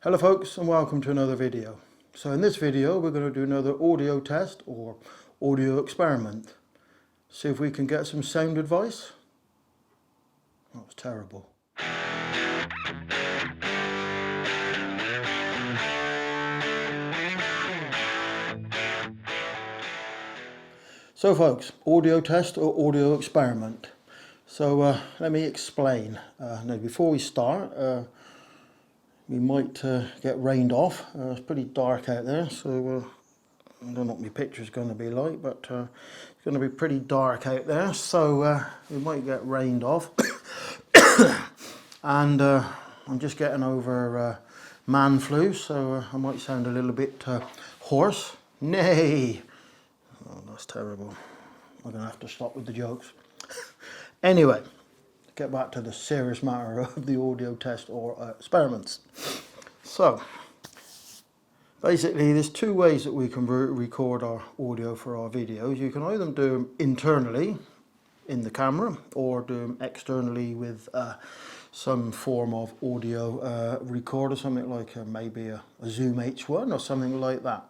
Hello folks, and welcome to another video. So in this video we're going to do another audio test or audio experiment. See if we can get some sound advice. That was terrible. So folks, audio test or audio experiment. So let me explain. Now before we start, we might get rained off. It's pretty dark out there, so I don't know what my picture's going to be like, but it's going to be pretty dark out there, so we might get rained off. And I'm just getting over man flu, so I might sound a little bit hoarse. Nay! Oh, that's terrible. I'm going to have to stop with the jokes. Anyway, get back to the serious matter of the audio test or experiments. So, basically there's two ways that we can record our audio for our videos. You can either do them internally in the camera or do them externally with some form of audio recorder, something like maybe a Zoom H1 or something like that.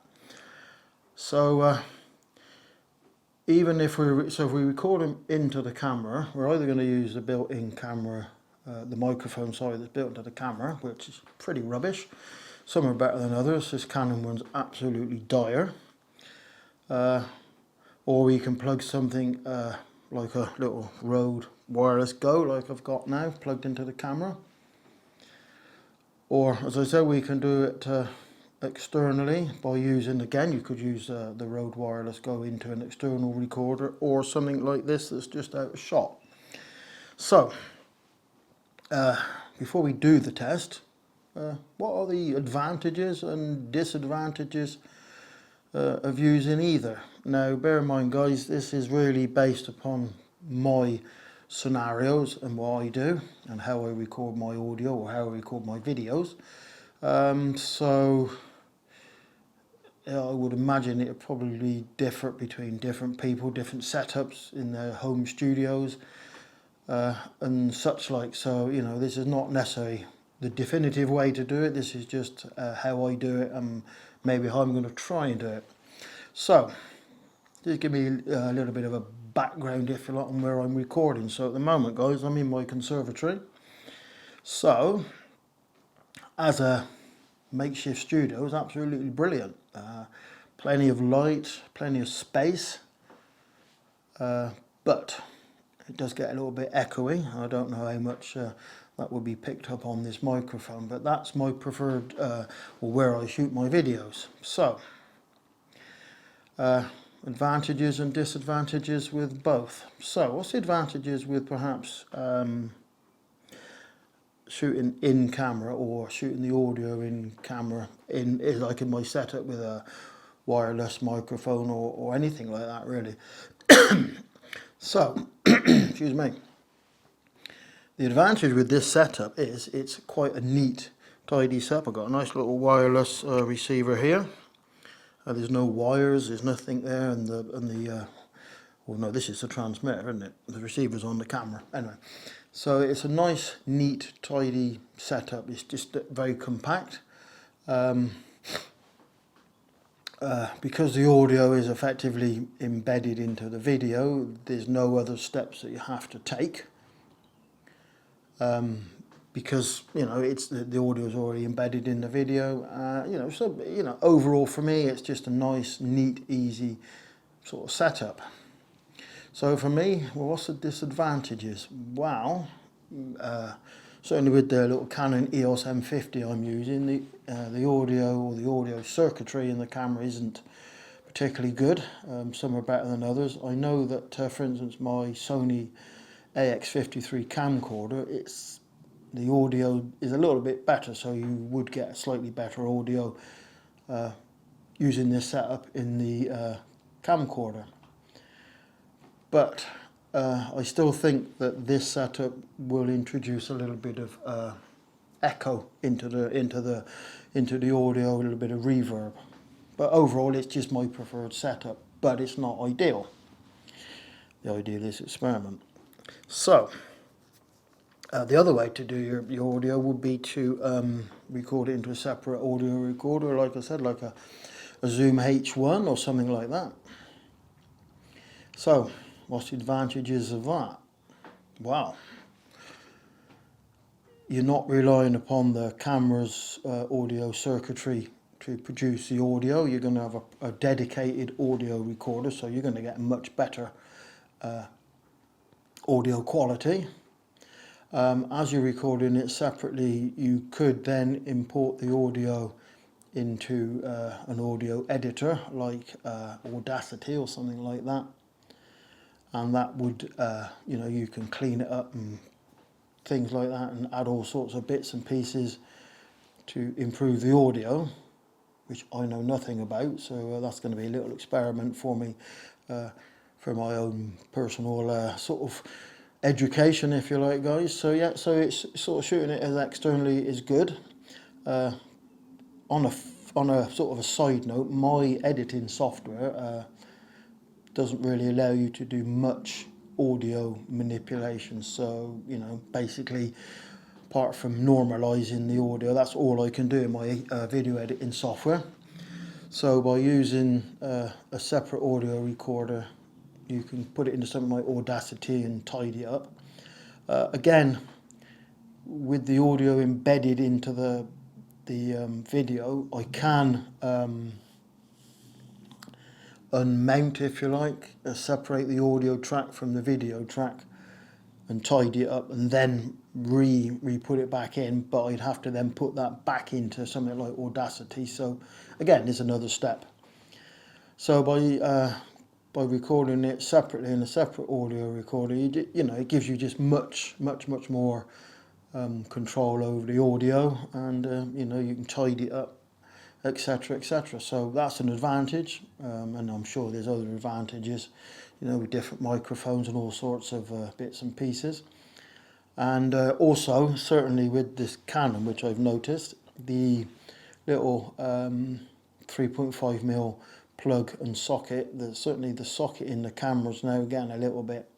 So even if we record them into the camera, we're either going to use the built-in camera, the microphone, sorry, that's built into the camera, which is pretty rubbish. Some are better than others. This Canon one's absolutely dire. Or we can plug something like a little Rode wireless Go, like I've got now, plugged into the camera. Or, as I said, we can do it externally by using, again, you could use the Rode wireless Go into an external recorder or something like this that's just out of shot. So, before we do the test, what are the advantages and disadvantages of using either? Now, bear in mind, guys, this is really based upon my scenarios and what I do and how I record my audio or how I record my videos. So I would imagine it would probably differ between different people, different setups in their home studios and such like. So, you know, this is not necessarily the definitive way to do it. This is just how I do it and maybe how I'm going to try and do it. So, just give me a little bit of a background, if you like, on where I'm recording. So at the moment, guys, I'm in my conservatory. So, as a makeshift studio, it's absolutely brilliant. Plenty of light, plenty of space, but it does get a little bit echoey. I don't know how much that will be picked up on this microphone, but that's my preferred, or where I shoot my videos. So, advantages and disadvantages with both. So, what's the advantages with perhaps shooting in camera or shooting the audio in camera, like in my setup with a wireless microphone or anything like that, really? So, excuse me. The advantage with this setup is it's quite a neat, tidy setup. I've got a nice little wireless receiver here. There's no wires, there's nothing there, and well, no, this is the transmitter, isn't it? The receiver's on the camera. Anyway, so it's a nice, neat, tidy setup. It's just very compact. Because the audio is effectively embedded into the video, there's no other steps that you have to take. Because, you know, it's the audio is already embedded in the video. You know, so, you know, overall for me, it's just a nice, neat, easy sort of setup. So for me, well, what's the disadvantages? Well, certainly with the little Canon EOS M50 I'm using, the audio or the audio circuitry in the camera isn't particularly good. Some are better than others. I know that, for instance, my Sony AX53 camcorder, the audio is a little bit better, so you would get a slightly better audio using this setup in the camcorder. But I still think that this setup will introduce a little bit of echo into the audio, a little bit of reverb. But overall, it's just my preferred setup. But it's not ideal. The idea of this experiment. So, The other way to do your audio would be to record it into a separate audio recorder, like I said, like a Zoom H1 or something like that. So, what's the advantages of that? Wow. You're not relying upon the camera's audio circuitry to produce the audio. You're going to have a dedicated audio recorder, so you're going to get much better audio quality. As you're recording it separately, you could then import the audio into an audio editor like Audacity or something like that, and that would, you know, you can clean it up and things like that and add all sorts of bits and pieces to improve the audio, which I know nothing about, so that's going to be a little experiment for me for my own personal sort of education, if you like, guys. So yeah, so it's sort of shooting it as externally is good. On a sort of a side note, my editing software doesn't really allow you to do much audio manipulation. So, you know, basically, apart from normalizing the audio, that's all I can do in my video editing software. So by using a separate audio recorder, you can put it into something like Audacity and tidy it up. Again, with the audio embedded into the video, I can unmount, if you like, separate the audio track from the video track and tidy it up and then re-put it back in, but I'd have to then put that back into something like Audacity. So again, there's another step. So by recording it separately in a separate audio recorder, you know, it gives you just much more control over the audio, and you know, you can tidy it up, etc, etc. So that's an advantage, and I'm sure there's other advantages, you know, with different microphones and all sorts of bits and pieces. And also, certainly with this Canon, which I've noticed, the little 3.5mm plug and socket, certainly the socket in the camera's now getting a little bit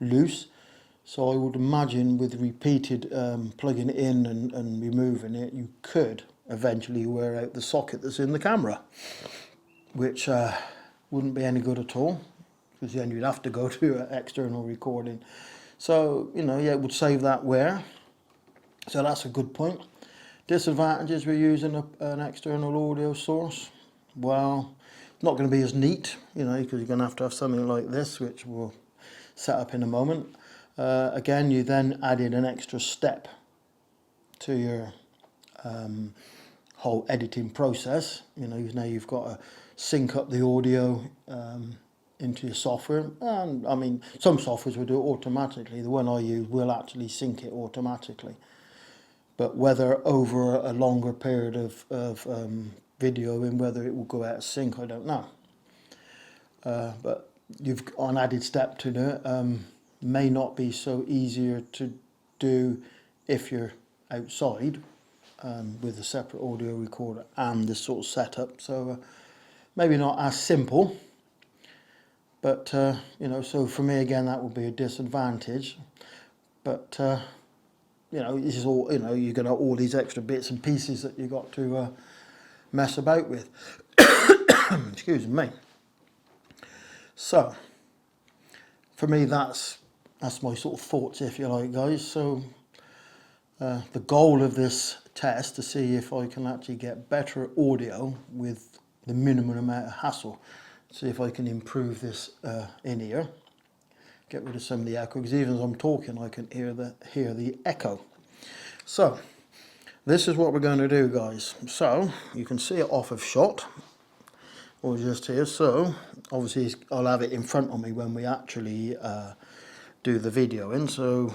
loose. So I would imagine with repeated plugging it in and removing it, you could eventually wear out the socket that's in the camera, which wouldn't be any good at all, because then you'd have to go to external recording. So, you know, yeah, it would save that wear. So that's a good point. Disadvantages with using an external audio source. Well, it's not going to be as neat, you know, because you're going to have something like this, which we'll set up in a moment. Again, you then added an extra step to your whole editing process. You know, now you've got to sync up the audio into your software. And I mean, some softwares will do it automatically. The one I use will actually sync it automatically. But whether over a longer period of video and whether it will go out of sync, I don't know. But you've got an added step to do it. May not be so easier to do if you're outside with a separate audio recorder and this sort of setup. So maybe not as simple, but you know, so for me again that would be a disadvantage. But you know, this is all, you know, you're going to have all these extra bits and pieces that you've got to mess about with. Excuse me. So for me, that's my sort of thoughts, if you like, guys. So the goal of this test to see if I can actually get better audio with the minimum amount of hassle. See if I can improve this in ear. Get rid of some of the echo, because even as I'm talking, I can hear the echo. So this is what we're going to do, guys. So you can see it off of shot, or just here. So obviously I'll have it in front of me when we actually do the video in. So,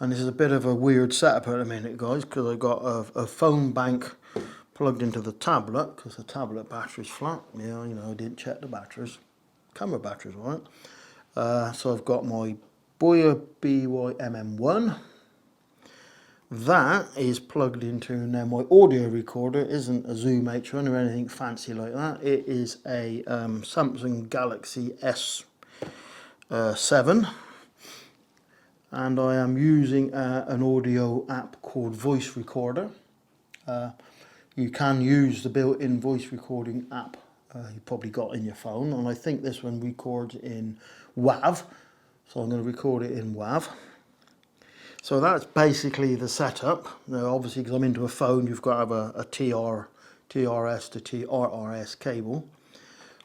and this is a bit of a weird setup at the minute, guys, because I've got a phone bank plugged into the tablet, because the tablet battery's flat. Yeah, you know, I didn't check the batteries. Camera batteries, right? So I've got my Boya BY-MM1. That is plugged into, now my audio recorder isn't a Zoom H1 or anything fancy like that. It is a Samsung Galaxy S7. and I am using an audio app called Voice Recorder. You can use the built-in voice recording app you probably got in your phone, and I think this one records in WAV, so I'm going to record it in WAV. So that's basically the setup. Now obviously, because I'm into a phone, you've got to have a TRS to TRRS cable.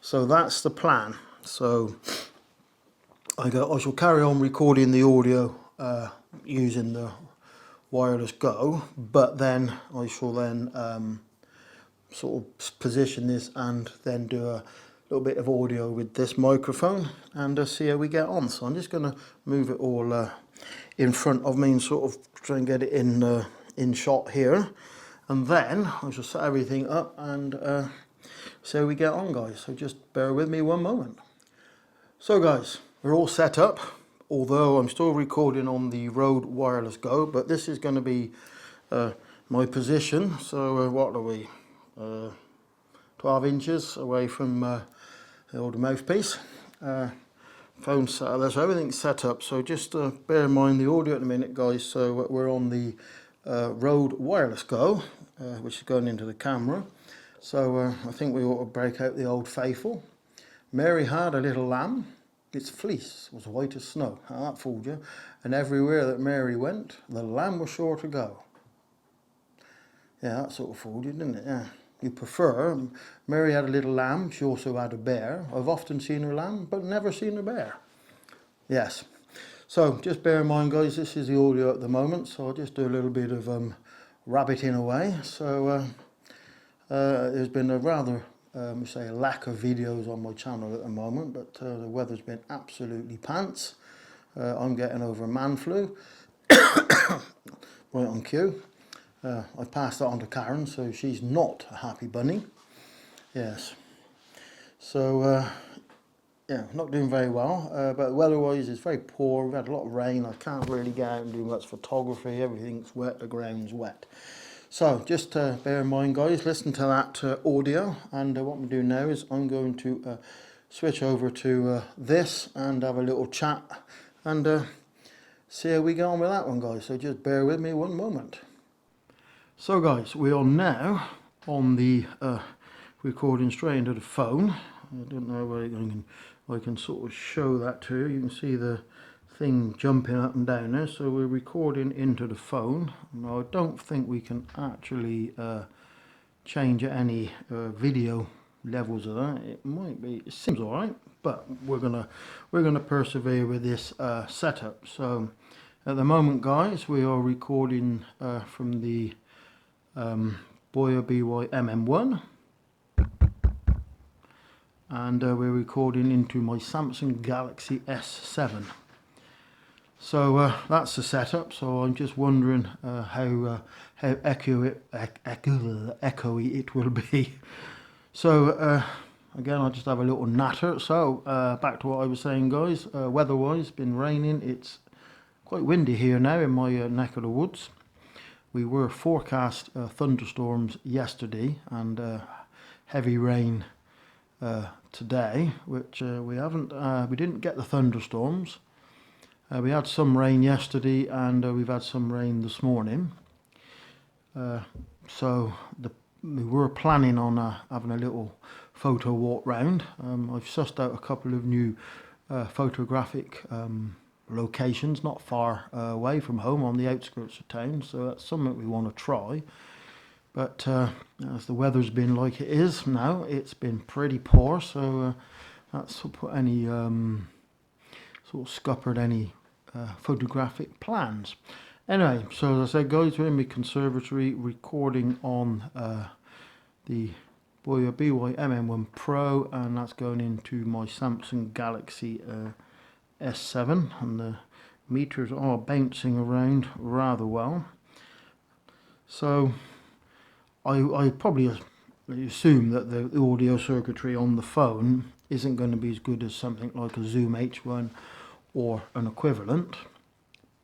So that's the plan. So I shall carry on recording the audio using the wireless Go, but then I shall then sort of position this and then do a little bit of audio with this microphone and see how we get on. So I'm just going to move it all in front of me and sort of try and get it in shot here, and then I shall set everything up and see how we get on, guys. So just bear with me one moment. So guys, we're all set up, although I'm still recording on the Rode Wireless Go, but this is going to be my position. So what are we, 12 inches away from the old mouthpiece. Phone set up, so everything's set up. So just bear in mind the audio at the minute, guys. So we're on the Rode Wireless Go, which is going into the camera. So I think we ought to break out the old faithful. Mary had a little lamb. Its fleece was white as snow. Oh, that fooled you. And everywhere that Mary went, the lamb was sure to go. Yeah, that sort of fooled you, didn't it? Yeah. You prefer, Mary had a little lamb, she also had a bear. I've often seen her lamb, but never seen a bear. Yes. So just bear in mind, guys, this is the audio at the moment, so I'll just do a little bit of rabbiting away. So there's been a rather, say, a lack of videos on my channel at the moment, but the weather's been absolutely pants. I'm getting over man flu, right on cue. I passed that on to Karen, so she's not a happy bunny. Yes. So, yeah, not doing very well, but weather-wise it's very poor. We've had a lot of rain. I can't really get out and do much photography. Everything's wet, the ground's wet. So just bear in mind, guys, listen to that audio, and what I'm doing now is I'm going to switch over to this and have a little chat and see how we get on with that one, guys. So just bear with me one moment. So guys, we are now on the recording straight into the phone. I don't know where I can sort of show that to you. You can see the thing jumping up and down there. So we're recording into the phone. Now I don't think we can actually change any video levels of that. It might be. It seems all right, but we're gonna persevere with this setup. So at the moment, guys, we are recording from the Boya BY-MM1, and we're recording into my Samsung Galaxy S7. So that's the setup. So I'm just wondering how echoey it will be. So again, I'll just have a little natter. So back to what I was saying, guys. Weather-wise, it's been raining. It's quite windy here now in my neck of the woods. We were forecast thunderstorms yesterday and heavy rain today, which we haven't. We didn't get the thunderstorms. We had some rain yesterday, and we've had some rain this morning. So we were planning on having a little photo walk round. I've sussed out a couple of new photographic locations not far away from home on the outskirts of town, so that's something we want to try. But as the weather's been like it is now, it's been pretty poor, so that's put any sort of scuppered any photographic plans. Anyway, so as I said, guys, we're in my conservatory recording on the Boya BY-MM1 Pro, and that's going into my Samsung Galaxy S7, and the meters are bouncing around rather well. So I probably assume that the audio circuitry on the phone isn't going to be as good as something like a Zoom H1 or an equivalent,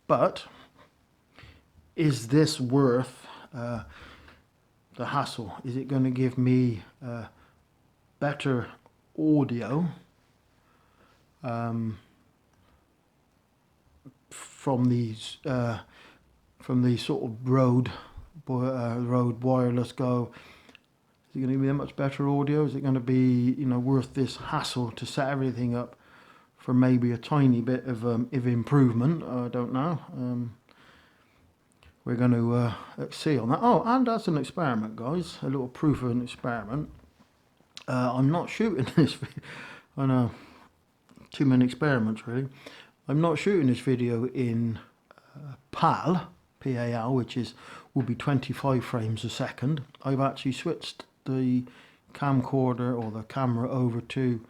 but is this worth the hassle? Is it going to give me better audio from these sort of Rode wireless Go. Is it going to be that much better audio? Is it going to be, you know, worth this hassle to set everything up for maybe a tiny bit of improvement? I don't know. We're going to see on that. Oh, and as an experiment, guys, a little proof of an experiment. I'm not shooting this. I know, too many experiments really. I'm not shooting this video in PAL, PAL, which will be 25 frames a second. I've actually switched the camcorder or the camera over to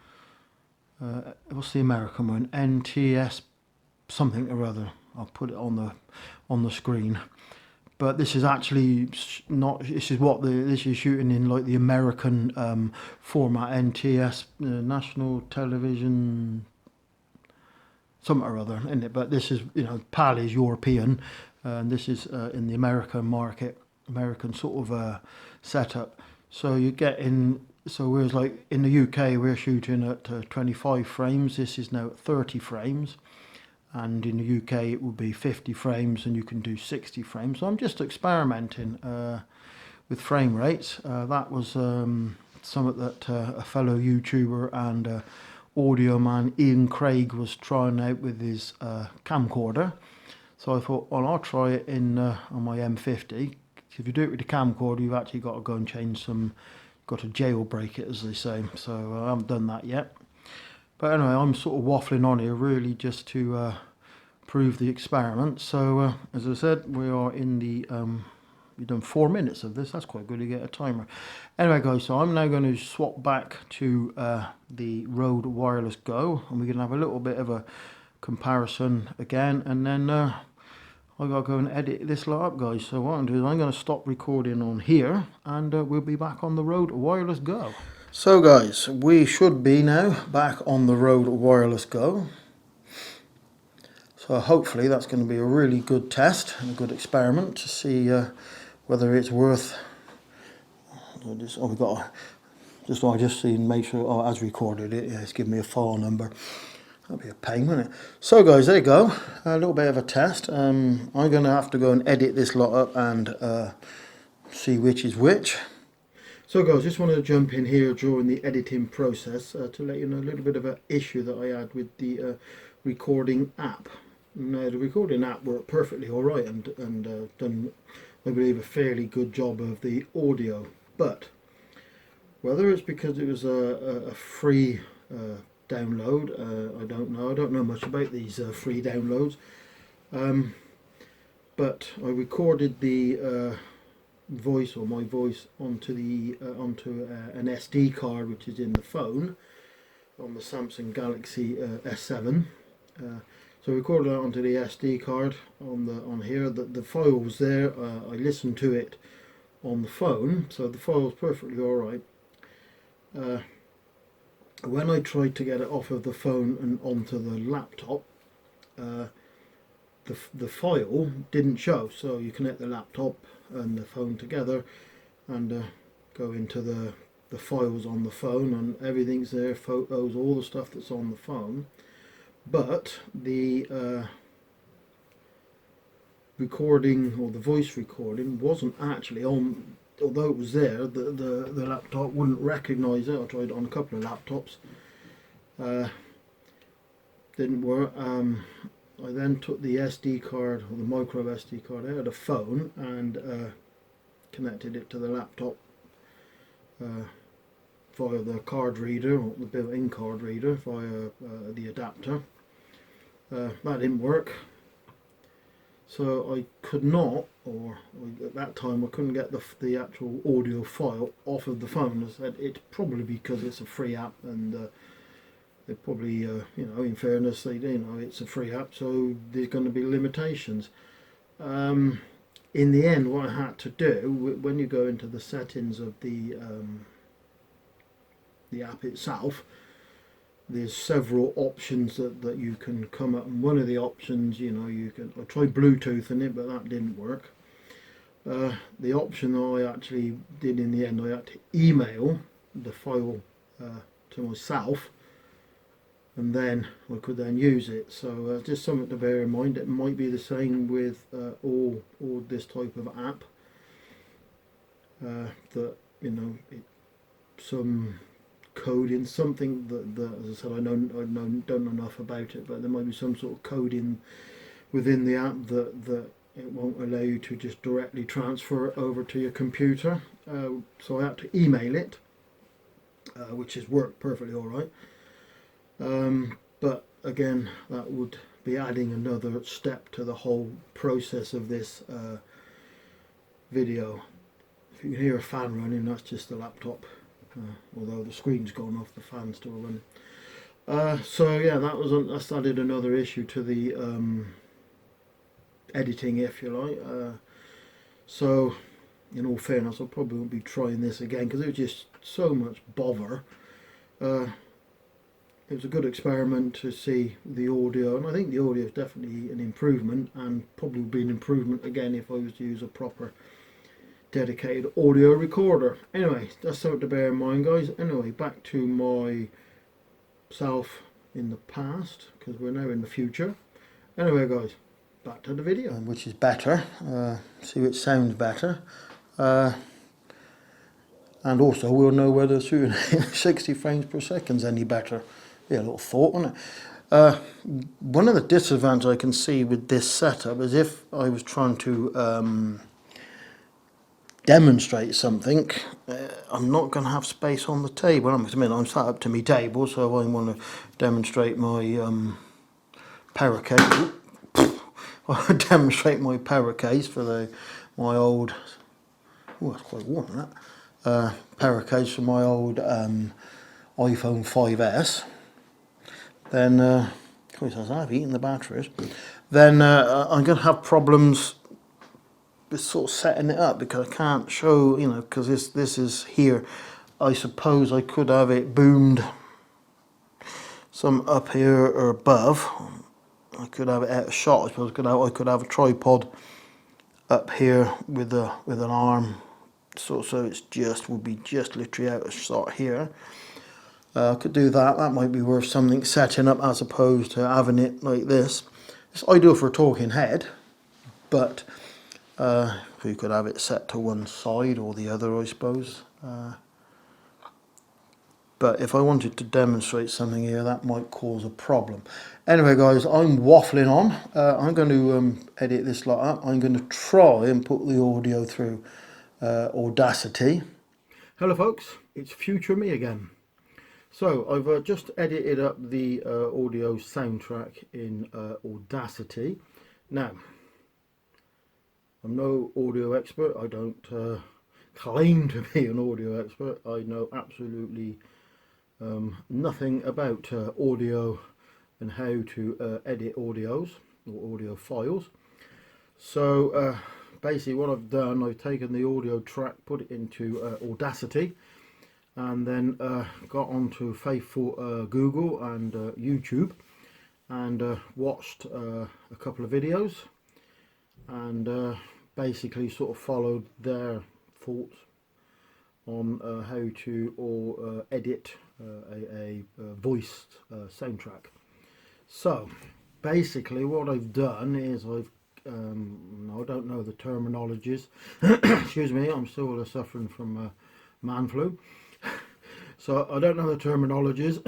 what's the American one? NTS something or other. I'll put it on the screen. But this is actually not. This is shooting in like the American format, NTS, National Television, something or other, isn't it? But this is, you know, PAL is European, and this is in the American market, American sort of setup. So you get in. So whereas like in the UK we're shooting at 25 frames, this is now at 30 frames. And in the UK it will be 50 frames, and you can do 60 frames. So I'm just experimenting with frame rates. That was something that a fellow YouTuber and audio man Ian Craig was trying out with his camcorder. So I thought, well, I'll try it on my M50. If you do it with the camcorder, you've actually got to go and change some, got to jailbreak it, as they say. So I haven't done that yet. But anyway, I'm sort of waffling on here really just to prove the experiment. So as I said, we are in the, we've done 4 minutes of this. That's quite good to get a timer. Anyway guys, so I'm now going to swap back to the Rode Wireless Go, and we're going to have a little bit of a comparison again, and then I've got to go and edit this lot up, guys. So what I'm doing is I'm going to stop recording on here, and we'll be back on the Rode Wireless Go. So guys, we should be now back on the Rode Wireless Go. So hopefully that's going to be a really good test and a good experiment to see whether it's worth. Oh, we got I just see and make sure. Oh, as recorded it. Yeah, it's giving me a file number. That'll be a pain, won't it? So guys, there you go. A little bit of a test. I'm going to have to go and edit this lot up and see which is which. So guys, just wanted to jump in here during the editing process to let you know a little bit of an issue that I had with the recording app. Now the recording app worked perfectly alright and done, I believe, a fairly good job of the audio, but whether it's because it was a free download, I don't know. I don't know much about these free downloads, but I recorded the voice, or my voice, onto an SD card which is in the phone on the Samsung Galaxy S7. So I recorded that onto the SD card on here. The file was there. I listened to it on the phone, so the file was perfectly alright. When I tried to get it off of the phone and onto the laptop, the file didn't show. So you connect the laptop and the phone together and go into the files on the phone, and everything's there, photos, all the stuff that's on the phone, but the recording, or the voice recording, wasn't actually on. Although it was there, the laptop wouldn't recognize it. I tried it on a couple of laptops, didn't work. I then took the SD card, or the micro SD card, out of the phone and connected it to the laptop via the card reader, or the built-in card reader, via the adapter. That didn't work. So I could not, or at that time I couldn't get the actual audio file off of the phone. As I said, it's probably because it's a free app, and they probably, you know, in fairness, it's a free app, so there's going to be limitations. In the end, what I had to do, when you go into the settings of the app itself, there's several options that you can come up, and one of the options, you know, I tried Bluetoothing it, but that didn't work. The option I actually did in the end, I had to email the file to myself, and then I could then use it. So just something to bear in mind. It might be the same with all this type of app, that some coding, something that as I said, I don't know enough about it, but there might be some sort of coding within the app that it won't allow you to just directly transfer it over to your computer. So I had to email it, which has worked perfectly all right. But again, that would be adding another step to the whole process of this video. If you can hear a fan running, that's just the laptop. Although the screen's gone off, the fan's still running. So yeah, that's added another issue to the editing, if you like. So in all fairness, I probably won't be trying this again because it was just so much bother. It was a good experiment to see the audio, and I think the audio is definitely an improvement, and probably would be an improvement again if I was to use a proper dedicated audio recorder. Anyway, that's something to bear in mind, guys. Anyway, back to myself in the past, because we're now in the future. Anyway, guys, back to the video. Which is better, see which sounds better, and also we'll know whether shooting 60 frames per second is any better. Yeah, a little thought on it. One of the disadvantages I can see with this setup is if I was trying to demonstrate something, I'm not going to have space on the table. I'm sat up to my table, so I want to demonstrate my power case. I demonstrate my power case for my old. Oh, that's quite warm, that. Power case for my old iPhone 5S. Then, of course, as I've eaten the batteries, then I'm going to have problems with sort of setting it up because I can't show, because this is here. I suppose I could have it boomed some up here or above. I could have it out of shot. I suppose I could have a tripod up here with an arm, so it's would be just literally out of shot here. I could do that. That might be worth something setting up as opposed to having it like this. It's ideal for a talking head, but you could have it set to one side or the other, I suppose. But if I wanted to demonstrate something here, that might cause a problem. Anyway, guys, I'm waffling on. I'm going to edit this lot up. I'm going to try and put the audio through Audacity. Hello, folks. It's future me again. So I've just edited up the audio soundtrack in Audacity. Now, I'm no audio expert. I don't claim to be an audio expert. I know absolutely nothing about audio and how to edit audios or audio files. So basically what I've done, I've taken the audio track, put it into Audacity, and then got onto faithful Google and YouTube and watched a couple of videos and basically sort of followed their thoughts on how to edit a voiced soundtrack. So basically what I've done is I don't know the terminologies. Excuse me, I'm still suffering from man flu. So I don't know the terminologies,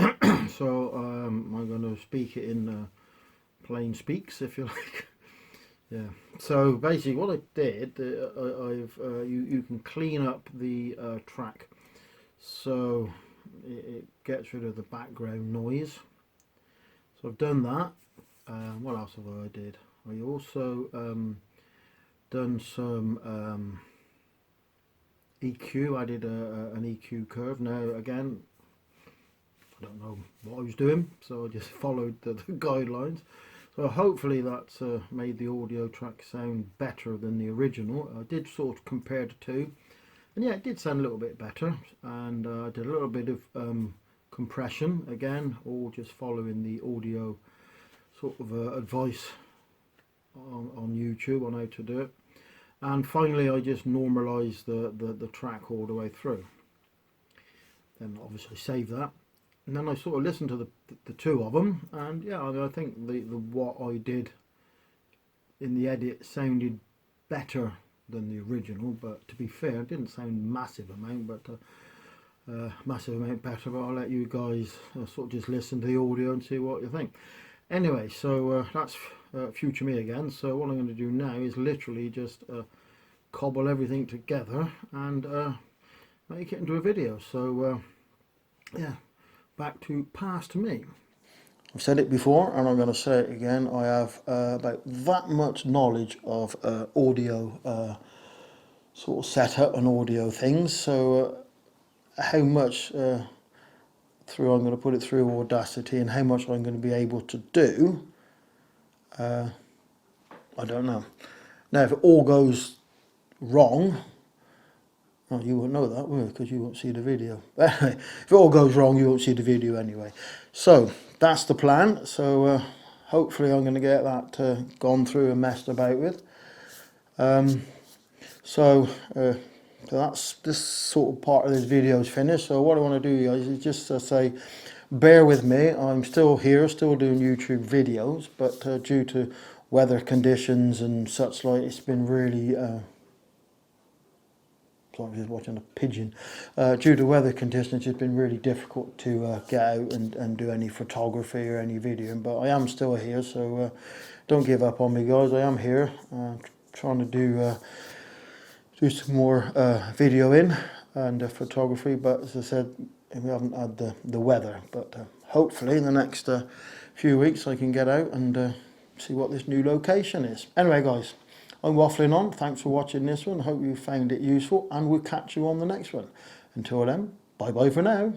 so I'm going to speak it in plain speaks, if you like. Yeah. So basically, what I did, you can clean up the track, so it gets rid of the background noise. So I've done that. What else have I did? I also done some EQ, added an EQ curve. Now again, I don't know what I was doing, so I just followed the guidelines. So hopefully that's made the audio track sound better than the original. I did sort of compare the two, and yeah, it did sound a little bit better. And I did a little bit of compression, again, all just following the audio sort of advice on YouTube on how to do it. And finally I just normalized the track all the way through. Then obviously save that, And then I sort of listened to the two of them, and yeah, I think the what I did in the edit sounded better than the original. But to be fair, it didn't sound massive amount, but massive amount better. But I'll let you guys sort of just listen to the audio and see what you think. Anyway, so that's future me again. So what I'm going to do now is literally just cobble everything together and make it into a video. So yeah, back to past me. I've said it before and I'm going to say it again. I have about that much knowledge of audio sort of setup and audio things. So how much through I'm going to put it through Audacity and how much I'm going to be able to do, I don't know. Now if it all goes wrong, well, you won't know that, will you? Because you won't see the video. But anyway, if it all goes wrong, you won't see the video anyway. So that's the plan. So hopefully I'm going to get that gone through and messed about with. So that's this sort of part of this video is finished. So what I want to do, guys, is just say, bear with me. I'm still here, still doing YouTube videos, but due to weather conditions and such like, it's been really sorry, I'm just watching a pigeon. Due to weather conditions, it's been really difficult to get out and do any photography or any videoing, but I am still here, so don't give up on me, guys. I am here, trying to do some more videoing and photography, but as I said, we haven't had the weather, but hopefully in the next few weeks I can get out and see what this new location is. Anyway, guys, I'm waffling on. Thanks for watching this one. Hope you found it useful, and we'll catch you on the next one. Until then, bye bye for now.